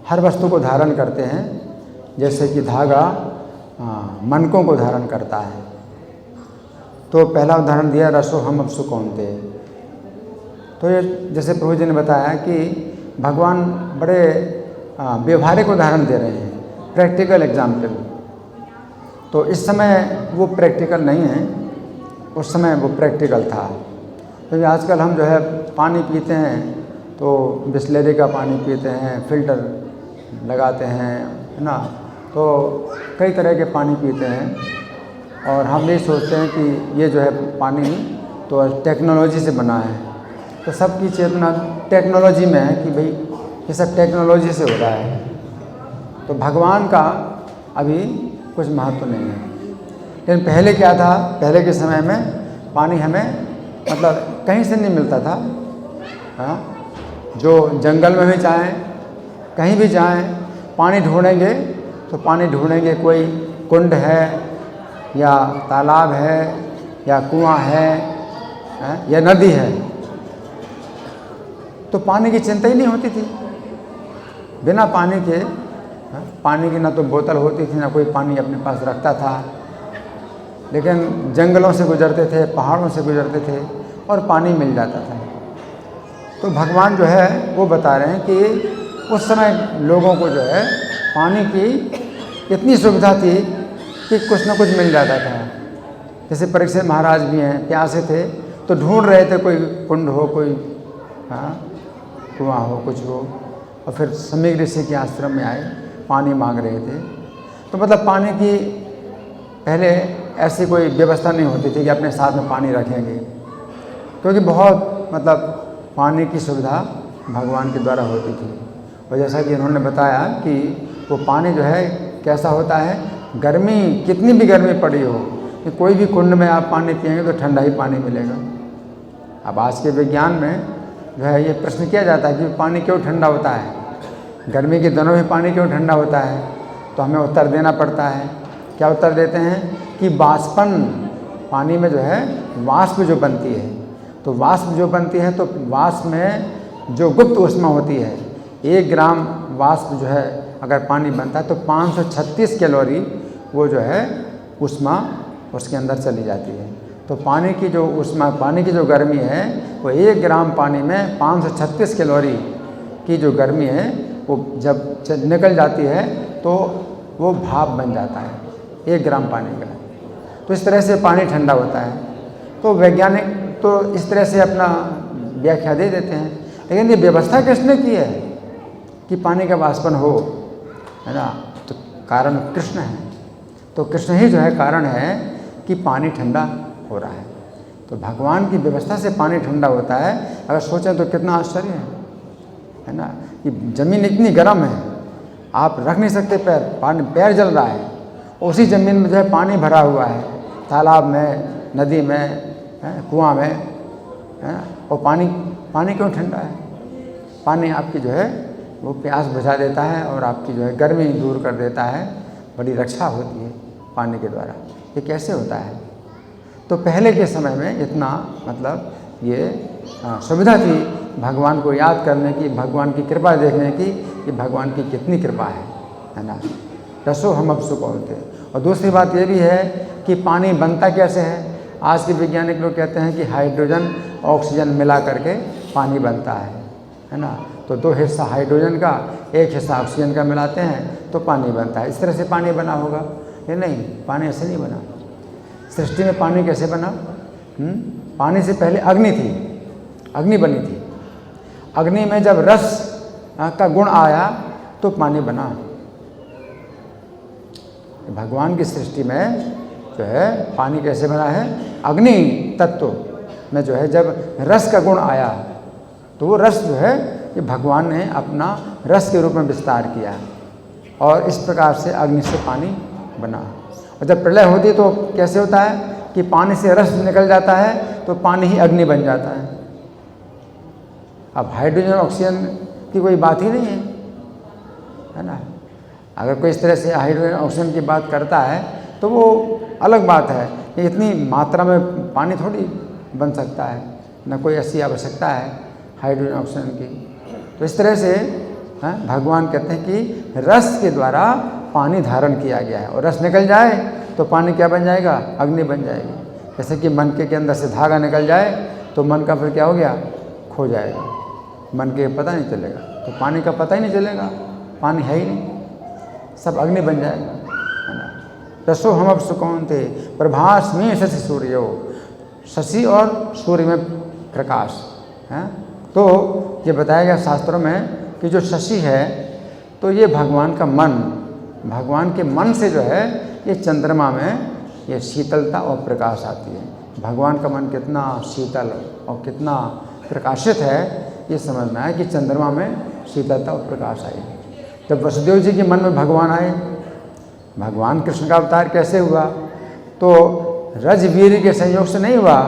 हर वस्तु को धारण करते हैं, जैसे कि धागा मनकों को धारण करता है। तो पहला उदाहरण दिया रसो हम अपसु कौनते। तो ये जैसे प्रभु जी ने बताया कि भगवान बड़े व्यवहारिक उदाहरण दे रहे हैं, प्रैक्टिकल एग्जाम्पल। तो इस समय वो प्रैक्टिकल नहीं है, उस समय वो प्रैक्टिकल था। क्योंकि आजकल हम जो है पानी पीते हैं तो बिस्लेरी का पानी पीते हैं, फिल्टर लगाते हैं, है ना। तो कई तरह के पानी पीते हैं और हम ये सोचते हैं कि ये जो है पानी तो टेक्नोलॉजी से बना है। तो सबकी चेतना टेक्नोलॉजी में है कि भाई ये सब टेक्नोलॉजी से हो रहा है। तो भगवान का अभी कुछ महत्व नहीं है। लेकिन पहले क्या था, पहले के समय में पानी हमें मतलब कहीं से नहीं मिलता था। हाँ, जो जंगल में भी जाएं, कहीं भी जाएं, पानी ढूंढेंगे तो पानी ढूंढेंगे, कोई कुंड है या तालाब है या कुआं है या नदी है। तो पानी की चिंता ही नहीं होती थी। बिना पानी के, पानी की ना तो बोतल होती थी, ना कोई पानी अपने पास रखता था। लेकिन जंगलों से गुजरते थे, पहाड़ों से गुजरते थे और पानी मिल जाता था। तो भगवान जो है वो बता रहे हैं कि उस समय लोगों को जो है पानी की इतनी सुविधा थी कि कुछ ना कुछ मिल जाता था। जैसे परीक्षित महाराज भी हैं, प्यासे थे तो ढूंढ रहे थे, कोई कुंड हो, कोई कुआं हो, कुछ हो, और फिर समीर ऋषि के आश्रम में आए, पानी मांग रहे थे। तो मतलब पानी की पहले ऐसी कोई व्यवस्था नहीं होती थी कि अपने साथ में पानी रखेंगे, क्योंकि बहुत मतलब पानी की सुविधा भगवान के द्वारा होती थी। और जैसा कि इन्होंने बताया कि वो पानी जो है कैसा होता है, गर्मी कितनी भी गर्मी पड़ी हो, कि कोई भी कुंड में आप पानी पिएंगे तो ठंडा ही पानी मिलेगा। अब आज के विज्ञान में जो है ये प्रश्न किया जाता है कि पानी क्यों ठंडा होता है, गर्मी के दिनों में पानी क्यों ठंडा होता है। तो हमें उत्तर देना पड़ता है। क्या उत्तर देते हैं कि वाष्पन, पानी में जो है वाष्प जो बनती है, तो वाष्प जो बनती है तो वाष्प में जो गुप्त ऊष्मा होती है, 1 ग्राम वाष्प जो है अगर पानी बनता है तो 536 कैलोरी वो जो है ऊष्मा उसके अंदर चली जाती है। तो पानी की जो ऊष्मा, पानी की जो गर्मी है वो 1 ग्राम पानी में 536 कैलोरी की जो गर्मी है वो जब निकल जाती है तो वो भाप बन जाता है 1 ग्राम पानी का। तो इस तरह से पानी ठंडा होता है। तो वैज्ञानिक तो इस तरह से अपना व्याख्या दे देते हैं, लेकिन ये व्यवस्था किसने की है कि पानी का वाष्पन हो, है ना। तो कारण कृष्ण है। तो कृष्ण ही जो है कारण है कि पानी ठंडा हो रहा है। तो भगवान की व्यवस्था से पानी ठंडा होता है। अगर सोचें तो कितना आश्चर्य है ना, कि ज़मीन इतनी गर्म है, आप रख नहीं सकते पैर, पानी पैर जल रहा है, उसी ज़मीन में जो है पानी भरा हुआ है, तालाब में, नदी में, कुआं में, है। और पानी क्यों ठंडा है? पानी आपकी जो है वो प्यास बुझा देता है और आपकी जो है गर्मी दूर कर देता है। बड़ी रक्षा होती है पानी के द्वारा। ये कैसे होता है? तो पहले के समय में इतना मतलब ये सुविधा थी भगवान को याद करने की, भगवान की कृपा देखने की कि भगवान की कितनी कृपा है ना। रसो हम अपसु कौनते। और दूसरी बात ये भी है कि पानी बनता कैसे है। आज के वैज्ञानिक लोग कहते हैं कि हाइड्रोजन ऑक्सीजन मिला करके पानी बनता है ना। तो 2 हिस्सा हाइड्रोजन का, 1 हिस्सा ऑक्सीजन का मिलाते हैं तो पानी बनता है। इस तरह से पानी बना होगा? ये नहीं, पानी ऐसे नहीं बना। सृष्टि में पानी कैसे बना? पानी से पहले अग्नि थी, अग्नि बनी थी। अग्नि में जब रस का गुण आया तो पानी बना। भगवान की सृष्टि में जो है पानी कैसे बना है? अग्नि तत्व में जो है जब रस का गुण आया तो वो रस जो है ये भगवान ने अपना रस के रूप में विस्तार किया और इस प्रकार से अग्नि से पानी बना। और जब प्रलय होती है तो कैसे होता है कि पानी से रस निकल जाता है तो पानी ही अग्नि बन जाता है। अब हाइड्रोजन ऑक्सीजन की कोई बात ही नहीं है ना। अगर कोई इस तरह से हाइड्रोजन ऑक्सीजन की बात करता है तो वो अलग बात है कि इतनी मात्रा में पानी थोड़ी बन सकता है, ना कोई ऐसी आवश्यकता है हाइड्रोजन ऑक्सीजन की। तो इस तरह से भगवान कहते हैं कि रस के द्वारा पानी धारण किया गया है, और रस निकल जाए तो पानी क्या बन जाएगा? अग्नि बन जाएगी। जैसे कि मन के अंदर से धागा निकल जाए तो मन का फिर क्या हो गया? खो जाएगा, मन के पता नहीं चलेगा, तो पानी का पता ही नहीं चलेगा, पानी है ही नहीं, सब अग्नि बन जाएगा, है ना। रसो हम अब सुकौन थे प्रभास में शशि सूर्यो, शशि और सूर्य में प्रकाश है। तो ये बताया गया शास्त्रों में कि जो शशि है तो ये भगवान का मन, भगवान के मन से जो है ये चंद्रमा में ये शीतलता और प्रकाश आती है। भगवान का मन कितना शीतल और कितना प्रकाशित है ये समझ में आया कि चंद्रमा में शीतलता और प्रकाश आई। जब वसुदेव जी के मन में भगवान आए, भगवान कृष्ण का अवतार कैसे हुआ? तो रजवीर के संयोग से नहीं हुआ,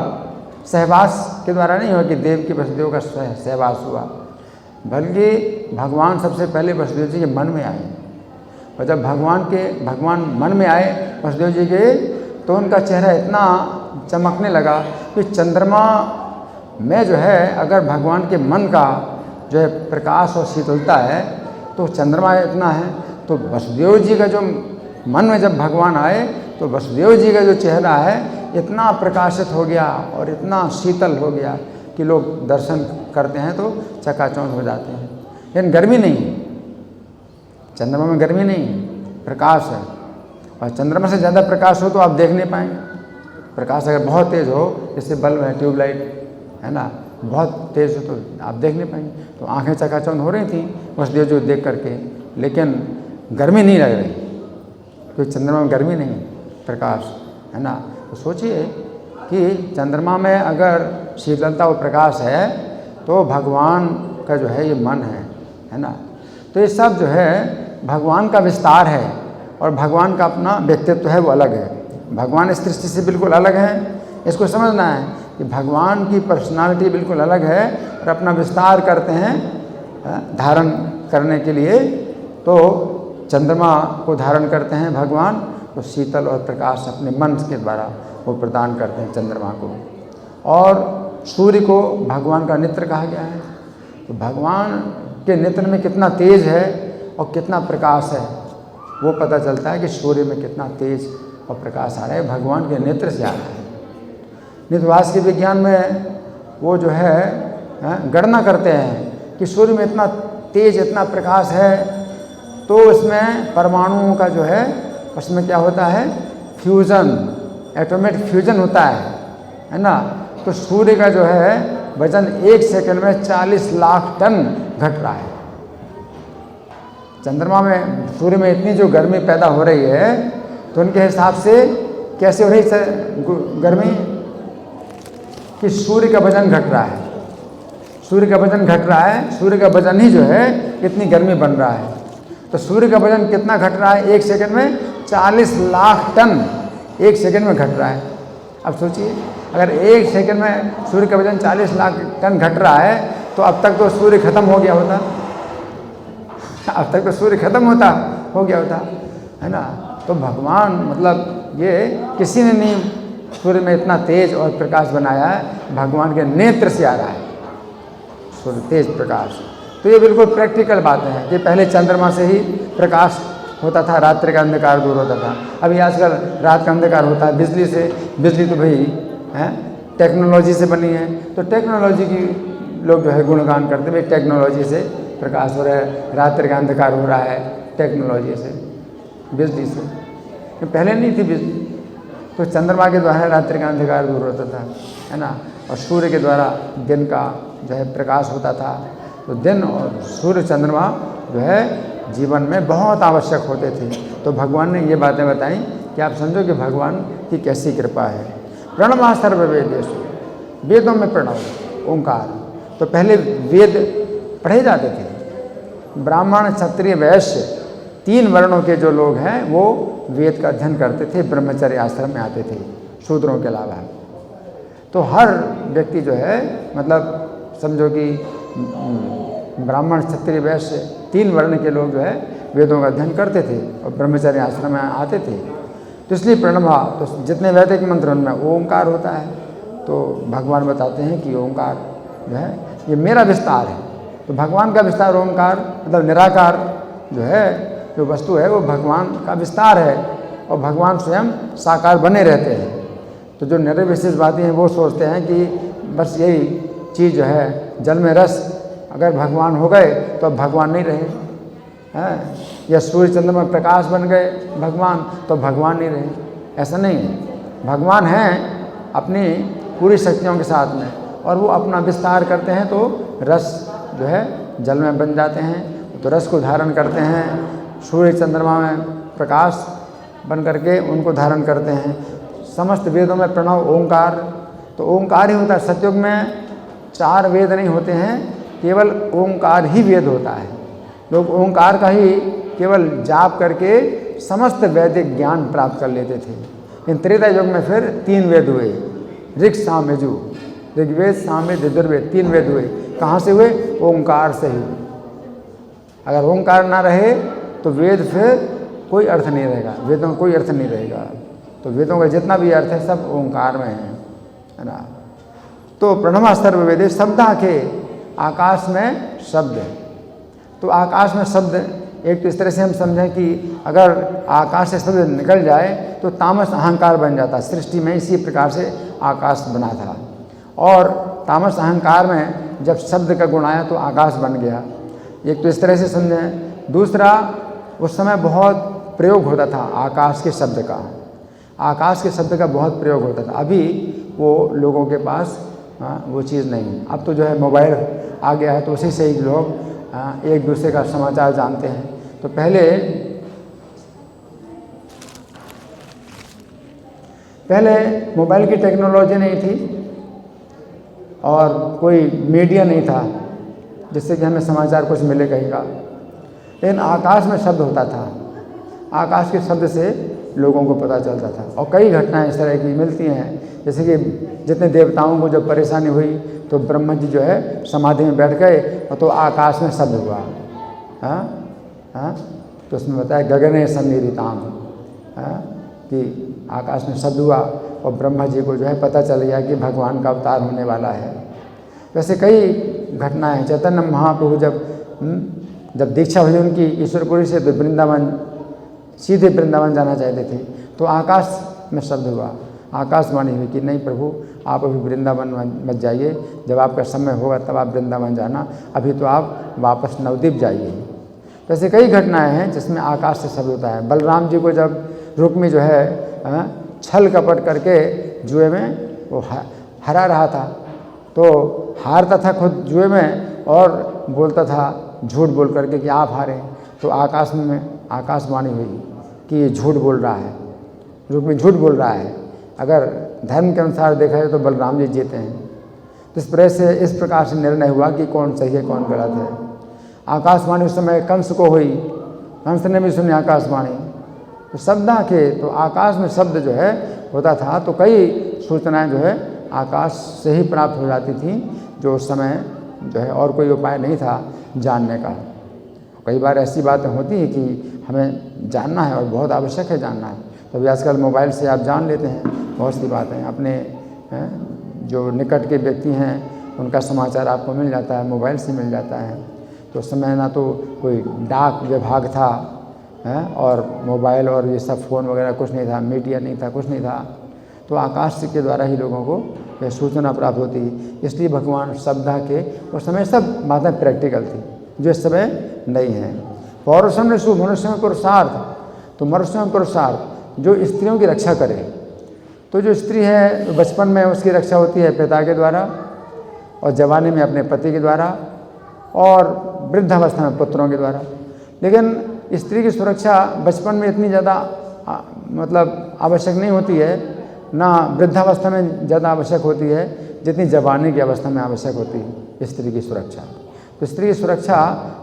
सहवास के द्वारा नहीं हुआ कि देव की वसुदेव का सहवास हुआ, बल्कि भगवान सबसे पहले वसुदेव जी के मन में आए। और जब भगवान मन में आए वसुदेव जी के, तो उनका चेहरा इतना चमकने लगा कि चंद्रमा में जो है अगर भगवान के मन का जो है प्रकाश और शीतलता है तो चंद्रमा इतना है, तो वसुदेव जी का जो मन में जब भगवान आए तो वसुदेव जी का जो चेहरा है इतना प्रकाशित हो गया और इतना शीतल हो गया कि लोग दर्शन करते हैं तो चकाचौंध हो जाते हैं। लेकिन गर्मी नहीं, चंद्रमा में गर्मी नहीं, प्रकाश है। और चंद्रमा से ज़्यादा प्रकाश हो तो आप देख नहीं पाएंगे। प्रकाश अगर बहुत तेज़ हो, जैसे बल्ब है, ट्यूबलाइट है ना, बहुत तेज़ हो तो आप देख नहीं पाएंगे। तो आंखें चकाचौंध हो रही थी वसुदेव जी देख करके, लेकिन गर्मी नहीं लग रही, क्योंकि चंद्रमा में गर्मी नहीं, प्रकाश है ना। तो सोचिए कि चंद्रमा में अगर शीतलता और प्रकाश है तो भगवान का जो है ये मन है ना। तो ये सब जो है भगवान का विस्तार है, और भगवान का अपना व्यक्तित्व है वो अलग है। भगवान इस दृष्टि से बिल्कुल अलग है, इसको समझना है कि भगवान की पर्सनालिटी बिल्कुल अलग है और अपना विस्तार करते हैं धारण करने के लिए। तो चंद्रमा को धारण करते हैं भगवान, तो शीतल और प्रकाश अपने मन के द्वारा वो प्रदान करते हैं चंद्रमा को। और सूर्य को भगवान का नेत्र कहा गया है। तो भगवान के नेत्र में कितना तेज है और कितना प्रकाश है वो पता चलता है कि सूर्य में कितना तेज और प्रकाश आ रहा है, भगवान के नेत्र से आ रहा है। नितवास के विज्ञान में वो जो है गणना करते हैं कि सूर्य में इतना तेज इतना प्रकाश है, तो इसमें परमाणुओं का जो है उसमें क्या होता है, फ्यूज़न, एटॉमिक फ्यूजन होता है ना। तो सूर्य का जो है वजन 1 सेकंड में 40 लाख टन घट रहा है। चंद्रमा में सूर्य में इतनी जो गर्मी पैदा हो रही है, तो उनके हिसाब से कैसे हो रही है गर्मी कि सूर्य का वजन घट रहा है, सूर्य का वजन घट रहा है, सूर्य का वजन ही जो है इतनी गर्मी बन रहा है। तो सूर्य का वजन कितना घट रहा है 1 सेकंड में? 40 लाख टन 1 सेकंड में घट रहा है। अब सोचिए अगर 1 सेकंड में सूर्य का वजन 40 लाख टन घट रहा है तो अब तक तो सूर्य खत्म हो गया होता, अब तक तो सूर्य खत्म हो गया होता, है ना। तो भगवान मतलब ये किसी ने नहीं सूर्य में इतना तेज और प्रकाश बनाया है, भगवान के नेत्र से आ रहा है सूर्य तेज प्रकाश। तो ये बिल्कुल प्रैक्टिकल बातें हैं कि पहले चंद्रमा से ही प्रकाश होता था, रात्रि का अंधकार दूर होता था। अभी आजकल रात का अंधकार होता है बिजली से। बिजली तो भाई है टेक्नोलॉजी से बनी है, तो टेक्नोलॉजी की लोग जो है गुणगान करते हैं, भाई टेक्नोलॉजी से प्रकाश हो रहा है, रात्रि का अंधकार हो रहा है टेक्नोलॉजी से, बिजली से। तो पहले नहीं थी बिजली, तो चंद्रमा के द्वारा रात्रि का अंधकार दूर होता था, है ना। और सूर्य के द्वारा दिन का जो है प्रकाश होता था। तो दिन और सूर्य चंद्रमा जो है जीवन में बहुत आवश्यक होते थे। तो भगवान ने ये बातें बताई कि आप समझो कि भगवान की कैसी कृपा है। प्रणमा सर्ववेदेषु, वेदों में प्रणव, ओंकार। तो पहले वेद पढ़े जाते थे, ब्राह्मण क्षत्रिय वैश्य 3 वर्णों के जो लोग हैं वो वेद का अध्ययन करते थे, ब्रह्मचर्य आश्रम में आते थे शूद्रों के अलावा। तो हर व्यक्ति जो है मतलब समझो कि ब्राह्मण क्षत्रिय वैश्य 3 वर्ण के लोग जो है वेदों का अध्ययन करते थे और ब्रह्मचर्य आश्रम में आते थे। तो इसलिए प्रणवा, तो जितने वैदिक मंत्र उनमें ओंकार होता है। तो भगवान बताते हैं कि ओंकार जो है ये मेरा विस्तार है, तो भगवान का विस्तार ओंकार, मतलब निराकार जो है, जो वस्तु है वो भगवान का विस्तार है और भगवान स्वयं साकार बने रहते हैं। तो जो निर्विशेषवादी हैं वो सोचते हैं कि बस यही चीज़ जो है, जल में रस अगर भगवान हो गए तो अब भगवान नहीं रहे हैं, या सूर्य चंद्रमा में प्रकाश बन गए भगवान तो भगवान नहीं रहे। ऐसा नहीं है, भगवान हैं अपनी पूरी शक्तियों के साथ में, और वो अपना विस्तार करते हैं तो रस जो है जल में बन जाते हैं, तो रस को धारण करते हैं। सूर्य चंद्रमा में प्रकाश बन करके उनको धारण करते हैं। समस्त वेदों में प्रणव ओंकार, तो ओंकार ही होता है। सतयुग में 4 वेद नहीं होते हैं, केवल ओंकार ही वेद होता है। लोग ओंकार का ही केवल जाप करके समस्त वैदिक ज्ञान प्राप्त कर लेते थे। इन त्रेता युग में फिर 3 वेद हुए, ऋग साम यजु, ऋग्वेद सामवेद यजुर्वेद, 3 वेद हुए। कहाँ से हुए? ओंकार से ही। अगर ओंकार ना रहे तो वेद फिर कोई अर्थ नहीं रहेगा, वेदों का कोई अर्थ नहीं रहेगा। तो वेदों का जितना भी अर्थ है सब ओंकार में है ना। तो प्रणवा सर्ववेदे शब्दा के, आकाश में शब्द है। तो आकाश में शब्द एक तो इस तरह से हम समझें कि अगर आकाश से शब्द निकल जाए तो तामस अहंकार बन जाता। सृष्टि में इसी प्रकार से आकाश बना था, और तामस अहंकार में जब शब्द का गुण आया तो आकाश बन गया। एक तो इस तरह से समझें। दूसरा, उस समय बहुत प्रयोग होता था आकाश के शब्द का, आकाश के शब्द का बहुत प्रयोग होता था। अभी वो लोगों के पास वो चीज़ नहीं है। अब तो जो है मोबाइल आ गया है, तो उसी से ही लोग एक दूसरे का समाचार जानते हैं। तो पहले मोबाइल की टेक्नोलॉजी नहीं थी और कोई मीडिया नहीं था जिससे कि हमें समाचार कुछ मिले कहीं का, लेकिन आकाश में शब्द होता था। आकाश के शब्द से लोगों को पता चलता था। और कई घटनाएं इस तरह की मिलती हैं, जैसे कि जितने देवताओं को जब परेशानी हुई तो ब्रह्मा जी जो है समाधि में बैठ गए और तो आकाश में शब्द हुआ। तो उसमें बताया गगने सन्निधिताम, कि आकाश में शब्द हुआ और ब्रह्मा जी को जो है पता चल गया कि भगवान का अवतार होने वाला है। वैसे कई घटनाएं हैं। चैतन्य महाप्रभु जब दीक्षा हुई उनकी ईश्वरपुरी से, तो वृंदावन, सीधे वृंदावन जाना चाहते थे, तो आकाश में शब्द हुआ, आकाशवाणी हुई कि नहीं प्रभु, आप अभी वृंदावन मत जाइए, जब आपका समय होगा तब आप वृंदावन जाना, अभी तो आप वापस नवद्वीप जाइए। वैसे कई घटनाएं हैं जिसमें आकाश से शब्द होता है। बलराम जी को जब रुक्मी जो है छल कपट करके जुए में वो हरा रहा था, तो हारता था खुद जुए में और बोलता था झूठ बोल करके कि आप हारे, तो आकाश में आकाशवाणी हुई कि ये झूठ बोल रहा है, रुक्मी झूठ बोल रहा है। अगर धर्म के अनुसार देखा जाए तो बलराम जी जीते हैं। तो इस प्रकार से निर्णय हुआ कि कौन सही है कौन गलत है। आकाशवाणी उस समय कंस को हुई, कंस ने भी सुनी आकाशवाणी। तो शब्दा के, तो आकाश में शब्द जो है होता था, तो कई सूचनाएं जो है आकाश से ही प्राप्त हो जाती थी, जो उस समय जो है और कोई उपाय नहीं था जानने का। कई बार ऐसी बातें होती हैं कि हमें जानना है और बहुत आवश्यक है जानना है, तो अभी आजकल मोबाइल से आप जान लेते हैं बहुत सी बातें। अपने जो निकट के व्यक्ति हैं उनका समाचार आपको मिल जाता है, मोबाइल से मिल जाता है। तो उस समय ना तो कोई डाक विभाग था और मोबाइल और ये सब फ़ोन वगैरह कुछ नहीं था, मीडिया नहीं था, कुछ नहीं था, तो आकाश के द्वारा ही लोगों को यह सूचना प्राप्त होती। इसलिए भगवान शब्दा के उस समय सब बातें प्रैक्टिकल थी जो इस समय नहीं है। पौरुषम ने शुभ, मनुष्य में पुरुषार्थ, तो मनुष्य में पुरुषार्थ जो स्त्रियों की रक्षा करे। तो जो स्त्री है बचपन में उसकी रक्षा होती है पिता के द्वारा, और जवानी में अपने पति के द्वारा, और वृद्धावस्था में पुत्रों के द्वारा। लेकिन स्त्री की सुरक्षा बचपन में इतनी ज़्यादा मतलब आवश्यक नहीं होती है, ना वृद्धावस्था में ज़्यादा आवश्यक होती है जितनी जवानी की अवस्था में आवश्यक होती है स्त्री की सुरक्षा। तो स्त्री की सुरक्षा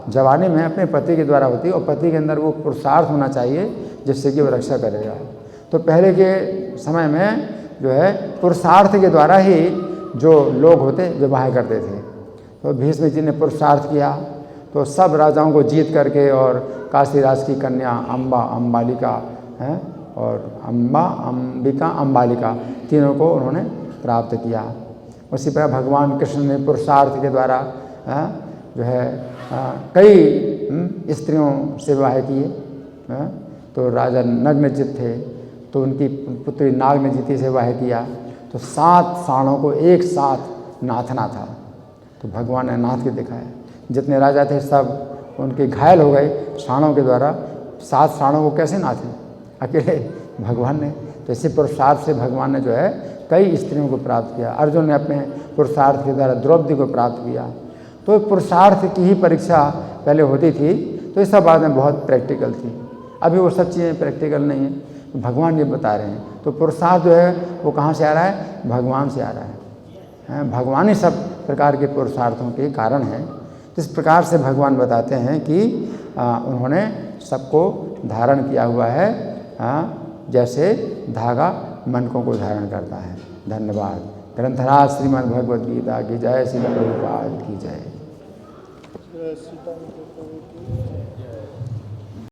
जवानी में अपने पति के द्वारा होती है, और पति के अंदर वो पुरुषार्थ होना चाहिए जिससे कि वो रक्षा करेगा। तो पहले के समय में जो है पुरुषार्थ के द्वारा ही जो लोग होते विवाह करते थे। तो भीष्म जी ने पुरुषार्थ किया तो सब राजाओं को जीत करके, और काशीराज की कन्या अंबालिका है, और अंबिका अंबालिका, तीनों को उन्होंने प्राप्त किया। उसी प्रकार भगवान कृष्ण ने पुरुषार्थ के द्वारा जो है कई स्त्रियों से विवाह किए। तो राजा नग्नजित थे तो उनकी पुत्री नागनजिती से विवाह किया, तो 7 साँड़ों को एक साथ नाथना था। तो भगवान ने नाथ के दिखाया। जितने राजा थे सब उनके घायल हो गए साँड़ों के द्वारा। 7 साँड़ों को कैसे नाथे अकेले भगवान ने। तो इसी पुरुषार्थ से भगवान ने जो है कई स्त्रियों को प्राप्त किया। अर्जुन ने अपने पुरुषार्थ के द्वारा द्रौपदी को प्राप्त किया। तो पुरुषार्थ की ही परीक्षा पहले होती थी, तो इस सब बाद में बहुत प्रैक्टिकल थी। अभी वो सब चीज़ें प्रैक्टिकल नहीं है, भगवान ये बता रहे हैं। तो पुरुषार्थ जो है वो कहाँ से आ रहा है? भगवान से आ रहा है। भगवान ही सब प्रकार के पुरुषार्थों के कारण है। इस प्रकार से भगवान बताते हैं कि उन्होंने सबको धारण किया हुआ है, जैसे धागा मनकों को धारण करता है। धन्यवाद। ग्रंथराज श्रीमद् भगवद गीता की जय, श्री प्रभुपाद की जय।